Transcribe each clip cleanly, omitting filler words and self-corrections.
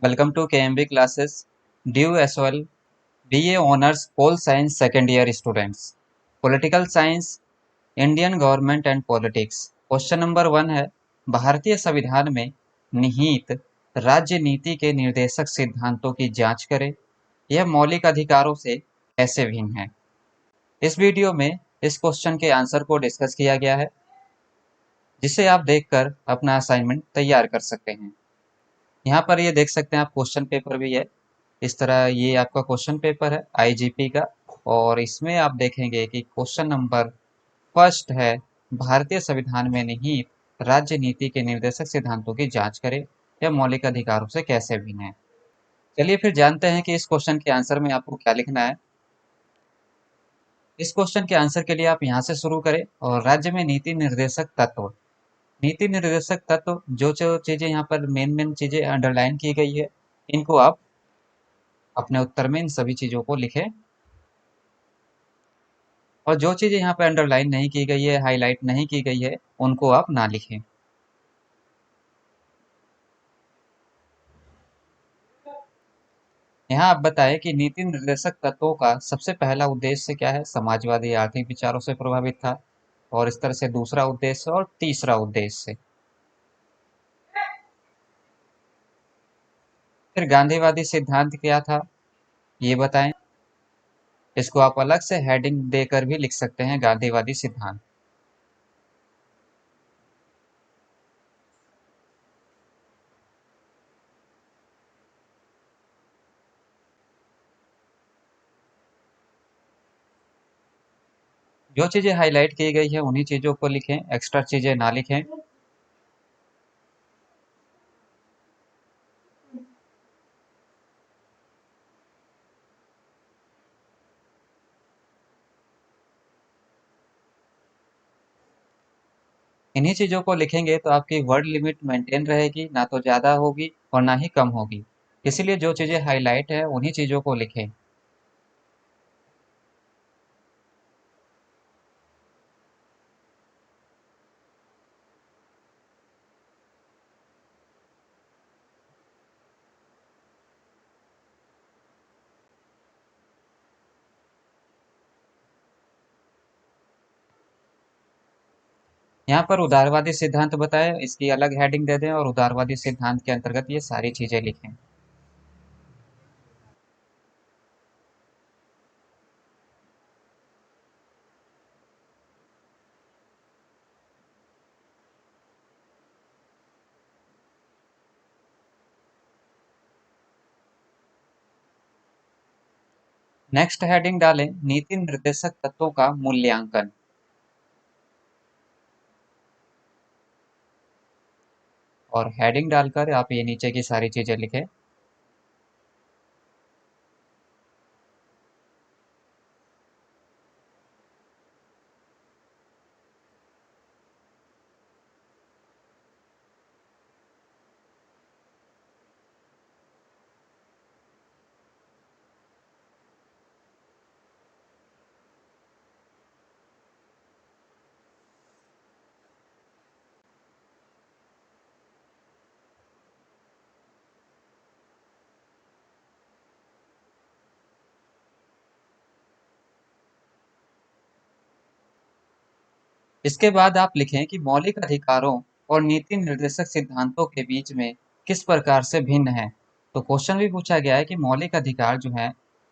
Welcome to KMB classes. Due as well, BA Honors Pol Science Second Year Students. Political Science, Indian Government and Politics. Question number 1 है, भारतीय संविधान में निहित राज्य नीति के निर्देशक सिद्धांतों की जांच करें। यह मौलिक अधिकारों से कैसे भिन्न है? इस वीडियो में इस क्वेश्चन के आंसर को डिस्कस किया गया है, जिसे आप देखकर अपना असाइनमेंट तैयार कर सकते हैं। यहाँ पर ये देख सकते हैं आप, क्वेश्चन पेपर भी है। इस तरह ये आपका क्वेश्चन पेपर है आईजीपी का, और इसमें आप देखेंगे कि क्वेश्चन नंबर फर्स्ट है, भारतीय संविधान में निहित राज्य नीति के निर्देशक सिद्धांतों की जांच करें, यह मौलिक अधिकारों से कैसे भिन्न है। चलिए फिर जानते हैं कि इस क्वेश्चन के आंसर में आपको क्या लिखना है। इस क्वेश्चन के आंसर के लिए आप यहाँ से शुरू करें, और राज्य में नीति निर्देशक तत्व, नीति निर्देशक तत्व जो जो चीजें यहाँ पर मेन चीजें अंडरलाइन की गई है, इनको आप अपने उत्तर में इन सभी चीजों को लिखें, और जो चीजें यहाँ पे अंडरलाइन नहीं की गई है, हाईलाइट नहीं की गई है, उनको आप ना लिखें। यहाँ आप बताएं कि नीति निर्देशक तत्वों का सबसे पहला उद्देश्य क्या है। समाजवादी आर्थिक विचारों से प्रभावित था, और इस तरह से दूसरा उद्देश्य और तीसरा उद्देश्य। फिर गांधीवादी सिद्धांत क्या था, ये बताएं। इसको आप अलग से हेडिंग देकर भी लिख सकते हैं, गांधीवादी सिद्धांत। जो चीजें हाईलाइट की गई है उन्हीं चीजों को लिखें, एक्स्ट्रा चीजें ना लिखें। इन्हीं चीजों को लिखेंगे तो आपकी वर्ड लिमिट मेंटेन रहेगी, ना तो ज्यादा होगी और ना ही कम होगी। इसीलिए जो चीजें हाईलाइट है उन्हीं चीजों को लिखें। यहाँ पर उदारवादी सिद्धांत बताए, इसकी अलग हेडिंग दे दें, और उदारवादी सिद्धांत के अंतर्गत ये सारी चीजें लिखें। नेक्स्ट हेडिंग डालें, नीति निर्देशक तत्वों का मूल्यांकन। और हेडिंग डालकर आप ये नीचे की सारी चीजें लिखें। इसके बाद आप लिखें कि मौलिक अधिकारों और नीति निर्देशक सिद्धांतों के बीच में किस प्रकार से भिन्न है। तो क्वेश्चन भी पूछा गया है कि मौलिक अधिकार जो है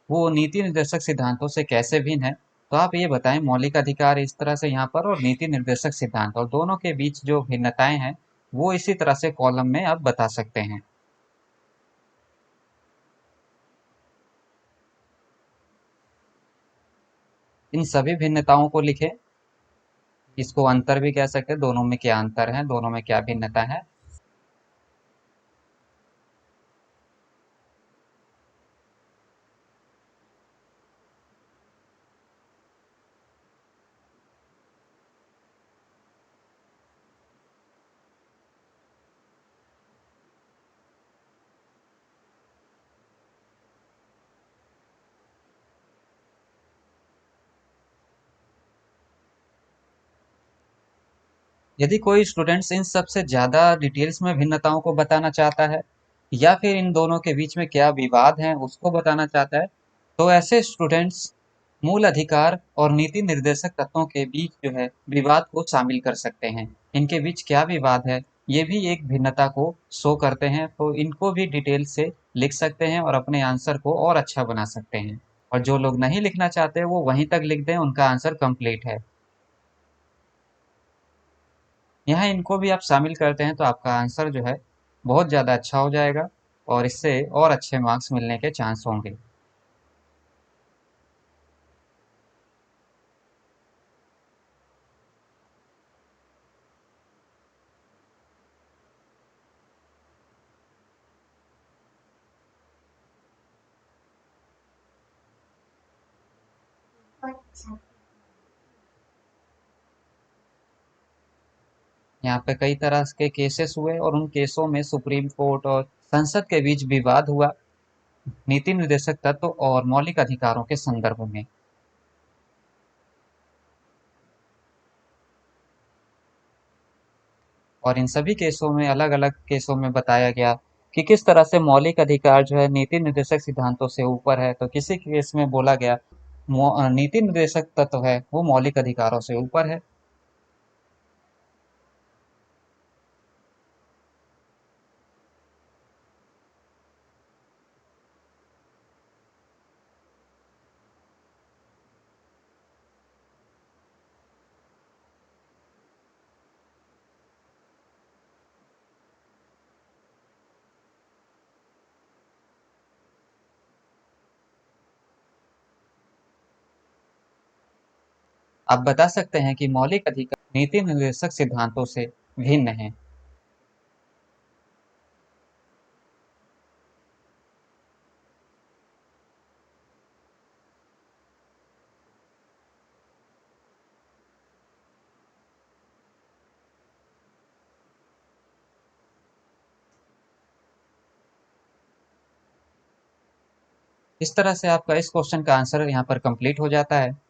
वो नीति निर्देशक सिद्धांतों से कैसे भिन्न है। तो आप ये बताएं, मौलिक अधिकार इस तरह से यहाँ पर, और नीति निर्देशक सिद्धांत, और दोनों के बीच जो भिन्नताएं हैं वो इसी तरह से कॉलम में आप बता सकते हैं। इन सभी भिन्नताओं को लिखें। इसको अंतर भी कह सकते हैं, दोनों में क्या अंतर है, दोनों में क्या भिन्नता है। यदि कोई स्टूडेंट्स इन सब से ज़्यादा डिटेल्स में भिन्नताओं को बताना चाहता है, या फिर इन दोनों के बीच में क्या विवाद है उसको बताना चाहता है, तो ऐसे स्टूडेंट्स मूल अधिकार और नीति निर्देशक तत्वों के बीच जो है विवाद को शामिल कर सकते हैं। इनके बीच क्या विवाद है, ये भी एक भिन्नता को शो करते हैं, तो इनको भी डिटेल से लिख सकते हैं और अपने आंसर को और अच्छा बना सकते हैं। और जो लोग नहीं लिखना चाहते वो वहीं तक लिख दें, उनका आंसर कंप्लीट है। यहाँ इनको भी आप शामिल करते हैं तो आपका आंसर जो है बहुत ज़्यादा अच्छा हो जाएगा और इससे और अच्छे मार्क्स मिलने के चांस होंगे। यहाँ पे कई तरह के केसेस हुए और उन केसों में सुप्रीम कोर्ट और संसद के बीच विवाद हुआ नीति निर्देशक तत्व और मौलिक अधिकारों के संदर्भ में। और इन सभी केसों में अलग-अलग केसों में बताया गया कि किस तरह से मौलिक अधिकार जो है नीति निर्देशक सिद्धांतों से ऊपर है, तो किसी केस में बोला गया नीति निर्देशक तत्व है वो मौलिक अधिकारों से ऊपर है। आप बता सकते हैं कि मौलिक अधिकार नीति निर्देशक सिद्धांतों से भिन्न है। इस तरह से आपका इस क्वेश्चन का आंसर यहाँ पर कंप्लीट हो जाता है।